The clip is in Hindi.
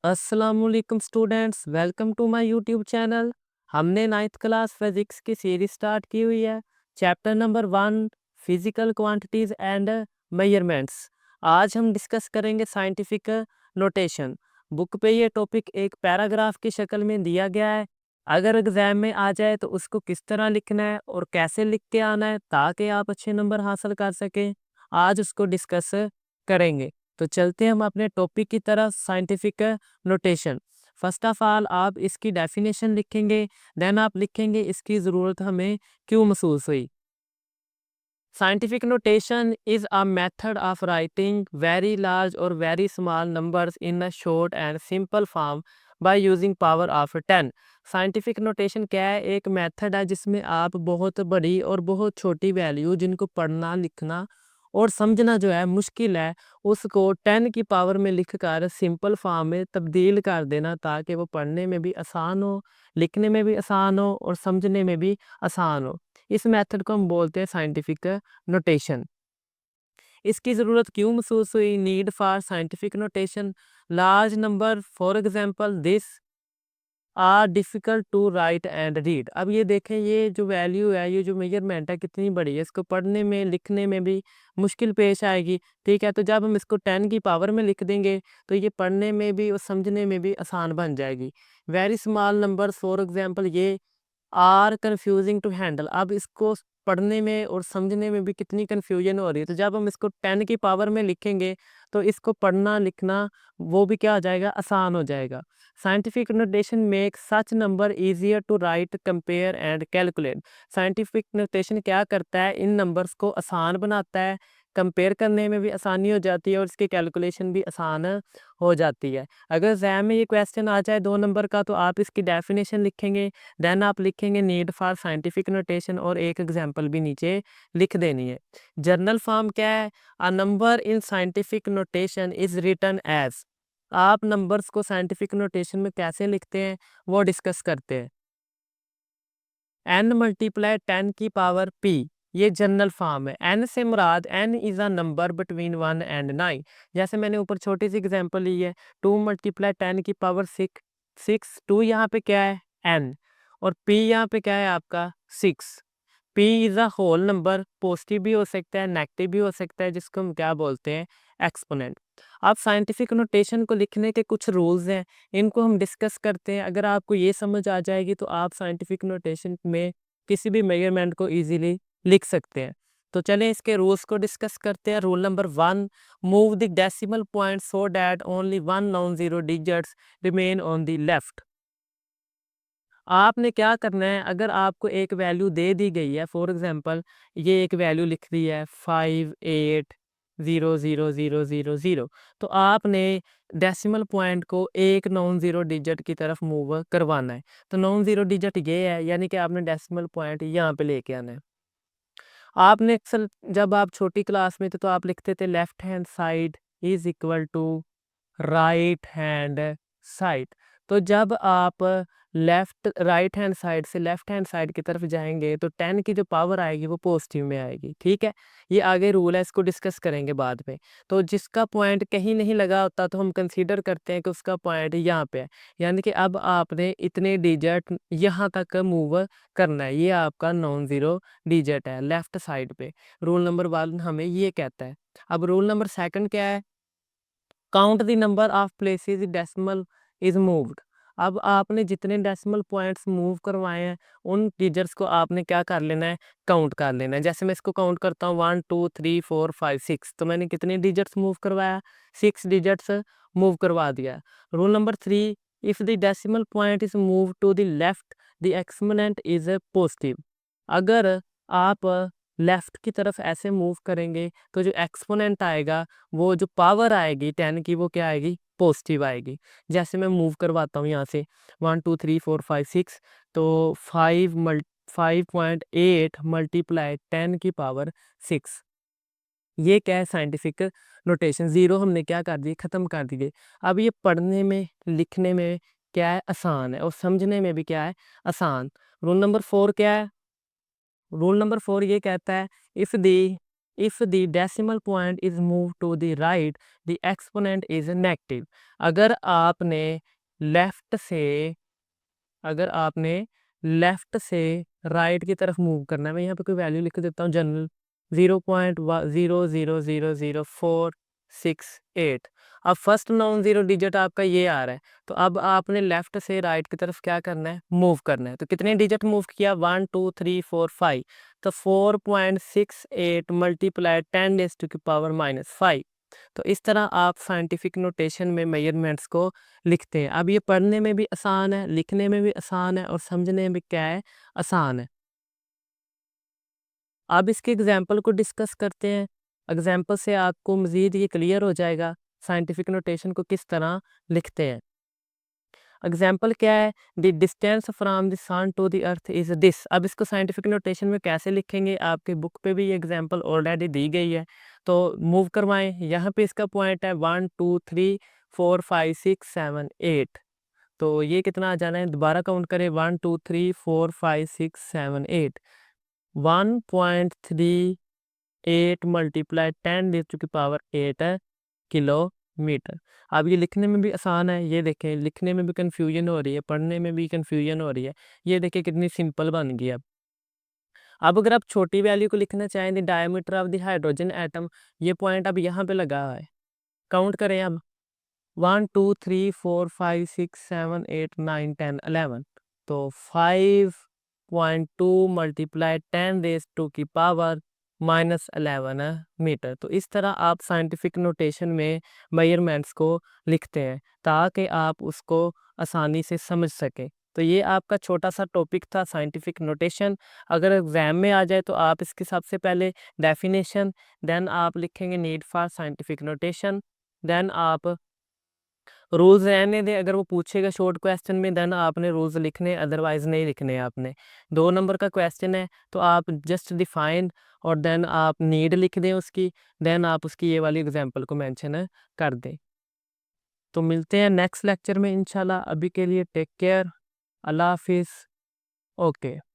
अस्सलामुअलैकुम students, welcome to my YouTube channel. हमने 9th क्लास फिजिक्स की सीरीज स्टार्ट की हुई है। Chapter number 1, physical quantities and measurements. आज हम डिस्कस करेंगे साइंटिफिक नोटेशन। बुक पे ये टॉपिक एक पैराग्राफ की शक्ल में दिया गया है। अगर एग्जाम में आ जाए तो उसको किस तरह लिखना है और कैसे लिख के आना है ताकि आप अच्छे नंबर हासिल कर सकें, आज उसको डिस्कस करेंगे। तो चलते हैं हम अपने टॉपिक की तरफ, scientific notation. First of all आप इसकी डेफिनेशन लिखेंगे, देन आप लिखेंगे इसकी ज़रूरत हमें क्यों महसूस हुई। Scientific notation is a method of writing very large और very small numbers in a short and simple form by using power of 10। Scientific notation क्या है? एक मेथड है जिसमें आप बहुत बड़ी और बहुत छोटी वैल्यू जिनको पढ़ना लिखना और समझना जो है मुश्किल है, उसको 10 की पावर में लिखकर सिंपल फॉर्म में तब्दील कर देना ताकि वो पढ़ने में भी आसान हो, लिखने में भी आसान हो और समझने में भी आसान हो। इस मेथड को हम बोलते हैं साइंटिफिक नोटेशन। इसकी ज़रूरत क्यों महसूस हुई? Need for scientific notation, large number for example this are difficult to write and read. अब ये देखें, ये जो वैल्यू है, ये जो मेजरमेंट है कितनी बड़ी है, इसको पढ़ने में लिखने में भी मुश्किल पेश आएगी। ठीक है, तो जब हम इसको 10 की पावर में लिख देंगे तो ये पढ़ने में भी और समझने में भी आसान बन जाएगी। Very small numbers for example ये आर कन्फ्यूजिंग टू हैंडल। अब इसको पढ़ने में और समझने में भी कितनी कन्फ्यूजन हो रही है, तो जब हम इसको 10 की पावर में लिखेंगे तो इसको पढ़ना लिखना वो भी क्या हो जाएगा, आसान हो जाएगा। Scientific notation make such number easier to write, compare and calculate. Scientific notation क्या करता है? इन नंबर्स को आसान बनाता है, कंपेयर करने में भी आसानी हो जाती है और इसकी कैलकुलेशन भी आसान हो जाती है। अगर एग्जाम में ये क्वेश्चन आ जाए 2 नंबर का तो आप इसकी डेफिनेशन लिखेंगे, देन आप लिखेंगे नीड फॉर साइंटिफिक नोटेशन और एक एग्जांपल भी नीचे लिख देनी है। जर्नल फॉर्म क्या है? A number in scientific notation is written as. आप नंबर्स को साइंटिफिक नोटेशन में कैसे लिखते हैं वो डिस्कस करते हैं। n मल्टीप्लाई 10 की पावर p, ये जनरल फॉर्म है। n से मुराद n is a number between 1 and 9। जैसे मैंने ऊपर छोटी सी एग्जांपल ली है, 2 मल्टीप्लाई 10 की पावर 6, 6 2 यहाँ पे क्या है? n, और p यहाँ पे क्या है आपका? 6। p is a whole number, positive भी हो सकता है, नेगेटिव भी हो सकता है, जिसको हम क्या बोलते हैं? एक्सपोनेंट। अब साइंटिफिक नोटेशन को लिखने के कुछ रूल्स हैं, इनको हम डिस्कस करते हैं। अगर आपको ये समझ आ जाएगी तो आप साइंटिफिक नोटेशन में किसी भी मेजरमेंट को इजीली लिख सकते हैं। तो चलें इसके रूल्स को डिस्कस करते हैं। Rule number 1, move the decimal point so that only 1 non zero digits remain on the left. आपने क्या करना है? अगर आपको एक वैल्यू दे दी गई है, फॉर एग्जांपल ये एक वैल्यू लिख दी है 58000000, तो आपने डेसिमल पॉइंट को एक नॉन ज़ीरो डिजिट की तरफ मूव करवाना है। तो नॉन ज़ीरो डिजिट ये है, यानी कि आपने डेसिमल पॉइंट यहाँ पे लेके आना है। आपने अक्सर जब आप छोटी क्लास में थे तो आप लिखते थे left hand side is equal to right hand side. तो जब आप राइट हैंड साइड से लेफ्ट हैंड साइड की तरफ जाएंगे तो 10 की जो पावर आएगी वो पॉजिटिव में आएगी। ठीक है, ये आगे रूल है, इसको डिस्कस करेंगे बाद में। तो जिसका पॉइंट कहीं नहीं लगा होता तो हम कंसीडर करते हैं कि उसका पॉइंट यहाँ पे है, यानी कि अब आपने इतने डिजिट यहाँ तक मूव करना है। ये आपका नॉन ज़ीरो डिजिट है लेफ्ट साइड पे। रूल नंबर 1 हमें ये कहता है। अब रूल नंबर 2 क्या है? Count the number of places decimal is moved. अब आपने जितने डेसिमल पॉइंट्स मूव करवाए हैं उन डिजिट्स को आपने क्या कर लेना है? काउंट कर लेना है। जैसे मैं इसको काउंट करता हूँ 1 2 3 4 5 6, तो मैंने कितने डिजिट्स मूव करवाया? 6 डिजिट्स मूव करवा दिया। Rule number 3, if the decimal point is move to the left the exponent is positive. अगर आप लेफ्ट की तरफ ऐसे मूव करेंगे तो जो एक्सपोनेंट आएगा, वो जो पावर आएगी 10 की, वो क्या आएगी? पॉजिटिव आएगी। जैसे मैं मूव करवाता हूँ यहाँ से 1 2 3 4 5 6, तो 5.8 मल्टीप्लाई 10 की पावर 6। ये क्या है? Scientific notation. ज़ीरो हमने क्या कर दिए? ख़त्म कर दिए। अब ये पढ़ने में लिखने में क्या है? आसान है, और समझने में भी क्या है? आसान। रूल नंबर 4 क्या है? रूल नंबर 4 ये कहता है, if the if the decimal point is move to the right the exponent is negative. अगर आपने लेफ्ट से राइट की तरफ मूव करना है, मैं यहाँ पे कोई वैल्यू लिख देता हूँ जनरल 0.0000468। अब फर्स्ट नॉन जीरो डिजिट आपका ये आ रहा है, तो अब आपने लेफ्ट से राइट की तरफ क्या करना है, मूव करना है। तो कितने डिजिट मूव किया, 1 2 3 4 5, तो 4.68 मल्टीप्लाई 10⁻⁻5। तो इस तरह आप साइंटिफिक नोटेशन में मेजरमेंट्स को लिखते हैं। अब ये पढ़ने में भी आसान है, लिखने में भी आसान है और समझने में क्या है, आसान है। अब इसके एग्जाम्पल को डिस्कस करते हैं। एग्जाम्पल से आपको मज़ीद ये क्लियर हो जाएगा साइंटिफिक नोटेशन को किस तरह लिखते हैं। एग्जाम्पल क्या है, the distance from the sun to the earth is this. अब इसको साइंटिफिक नोटेशन में कैसे लिखेंगे, आपके बुक पे भी ये एग्जाम्पल ऑलरेडी दी गई है, तो मूव करवाएं। यहाँ पे इसका पॉइंट है 1 2 3 4 5 6 7 8। तो ये कितना आ जाना है, दोबारा काउंट करें, 1 2 3 4 5 6 7 8। 1.38 मल्टीप्लाई 10⁻8 है किलोमीटर। अब ये लिखने में भी आसान है, ये देखें, लिखने में भी कंफ्यूजन हो रही है, पढ़ने में भी कंफ्यूजन हो रही है। ये देखिए कितनी सिंपल बन गई। अब अगर आप छोटी वैल्यू को लिखना चाहें, the diameter of the hydrogen atom, ये पॉइंट अब यहाँ पे लगा हुआ है। काउंट करें अब, 1 2 3 4 5 6 7 8 9 10 11। तो 5.2 मल्टीप्लाई 10⁻⁻11 है मीटर। तो इस तरह आप साइंटिफिक नोटेशन में मेजरमेंट्स को लिखते हैं ताकि आप उसको आसानी से समझ सकें। तो ये आपका छोटा सा टॉपिक था साइंटिफिक नोटेशन। अगर एग्जाम में आ जाए तो आप इसके सबसे पहले डेफिनेशन, देन आप लिखेंगे need for scientific notation, then आप रूल्स रहने दें। अगर वो पूछेगा शॉर्ट क्वेश्चन में, देन आपने रूल्स लिखने, अदरवाइज नहीं लिखने आपने। 2 नंबर का क्वेश्चन है तो आप जस्ट डिफाइन और देन आप नीड लिख दें उसकी, देन आप उसकी ये वाली एग्जांपल को मेंशन कर दें। तो मिलते हैं नेक्स्ट लेक्चर में इंशाल्लाह। अभी के लिए टेक केयर, अल्लाह हाफिज़, ओके।